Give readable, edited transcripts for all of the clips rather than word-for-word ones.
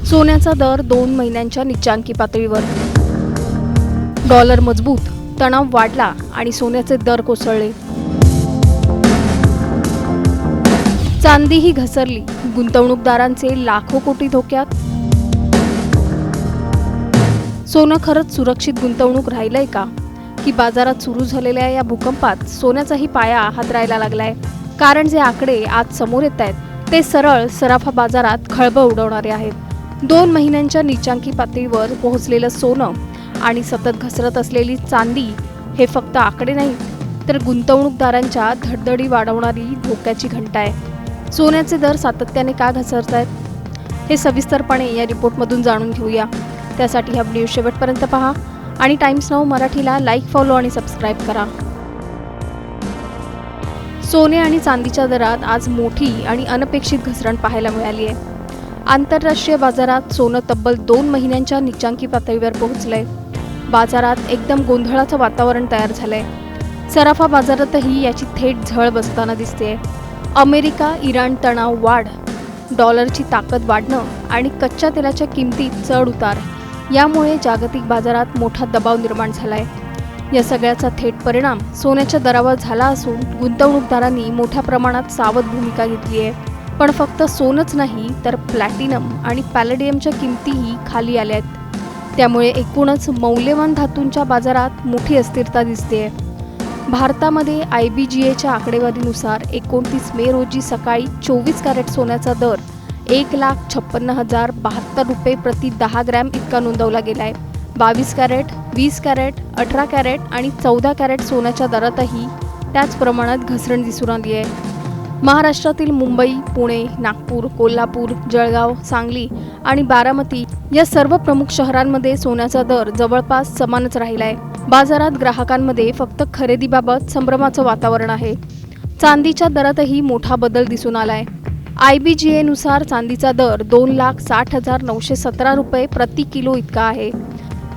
सोन्याचा दर 2 महिन्यांच्या निच्चांकी पातळीवर. डॉलर मजबूत, तणाव वाढला आणि सोन्याचे दर कोसळले. चांदीही घसरली, गुंतवणूकदारांचे लाखो कोटी धोक्यात. सोनं खरंच सुरक्षित गुंतवणूक राहिलंय का? की बाजारात सुरू झालेल्या या भूकंपात सोन्याचाही पाया हादरायला लागलाय? कारण जे आकडे आज समोर येत आहेत ते सरळ सराफा बाजारात खळबळ उडवणारे आहेत. 2 महिन्यांच्या निच्चांकी पातळीवर पोहोचलेलं सोनं आणि सतत घसरत असलेली चांदी हे फक्त आकडे नाहीत, तर गुंतवणूकदारांच्या धडधडी वाढवणारी धोक्याची घंटा आहे. सोन्याचे दर सातत्याने का घसरत आहेत हे सविस्तरपणे या रिपोर्टमधून जाणून घेऊया. त्यासाठी हा व्हिडिओ शेवटपर्यंत पहा आणि टाइम्स नाऊ मराठीला लाईक, फॉलो आणि सबस्क्राईब करा. सोने आणि चांदीच्या दरात आज मोठी आणि अनपेक्षित घसरण पाहायला मिळाली आहे. आंतरराष्ट्रीय बाजारात सोनं तब्बल 2 महिन्यांच्या निच्चांकी पातळीवर पोहोचलंय. बाजारात एकदम गोंधळाचं वातावरण तयार झालंय. सराफा बाजारातही याची थेट झळ बसताना दिसतेय. अमेरिका इराण तणाव वाढ, डॉलरची ताकद वाढणं आणि कच्च्या तेलाच्या किमतीत चढ उतार यामुळे जागतिक बाजारात मोठा दबाव निर्माण झालाय. या सगळ्याचा थेट परिणाम सोन्याच्या दरावर झाला असून गुंतवणूकदारांनी मोठ्या प्रमाणात सावध भूमिका घेतली आहे. पण फक्त सोनच नाही तर प्लॅटिनम आणि पॅलेडियमच्या किमतीही खाली आल्या आहेत. त्यामुळे एकूणच मौल्यवान धातूंच्या बाजारात मोठी अस्थिरता दिसतेय. भारतामध्ये IBGAच्या आकडेवारीनुसार 29 मे रोजी सकाळी 24 कॅरेट सोन्याचा दर 1,56,072 रुपये प्रति 10 ग्रॅम इतका नोंदवला गेलाय. 22 कॅरेट, 20 कॅरेट, 18 कॅरेट आणि 14 कॅरेट सोन्याच्या दरातही त्याच प्रमाणात घसरण दिसून आली आहे. महाराष्ट्रातील मुंबई, पुणे, नागपूर, कोल्हापूर, जळगाव, सांगली आणि बारामती या सर्व प्रमुख शहरांमध्ये सोन्याचा दर जवळपास समानच राहिलाय. बाजारात ग्राहकांमध्ये फक्त खरेदीबाबत संभ्रमाचं वातावरण आहे. चांदीच्या दरातही मोठा बदल दिसून आलाय. IBGA नुसार चांदीचा दर 2,60,917 रुपये प्रति किलो इतका आहे.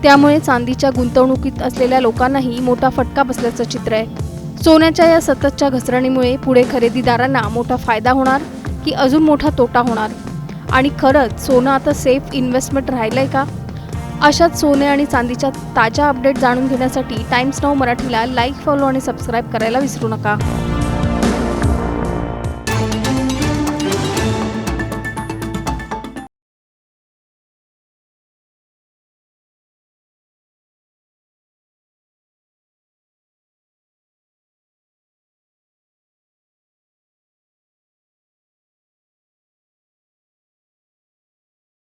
त्यामुळे चांदीच्या गुंतवणुकीत असलेल्या लोकांनाही मोठा फटका बसल्याचं चित्र आहे. सोन्याच्या या सततच्या घसरणीमुळे पुढे खरेदीदारांना मोठा फायदा होणार की अजून मोठा तोटा होणार? आणि खरंच सोनं आता सेफ इन्व्हेस्टमेंट राहिलंय का? अशाच सोने आणि चांदीच्या ताज्या अपडेट जाणून घेण्यासाठी टाइम्स नाऊ मराठीला लाईक, फॉलो आणि सबस्क्राईब करायला विसरू नका.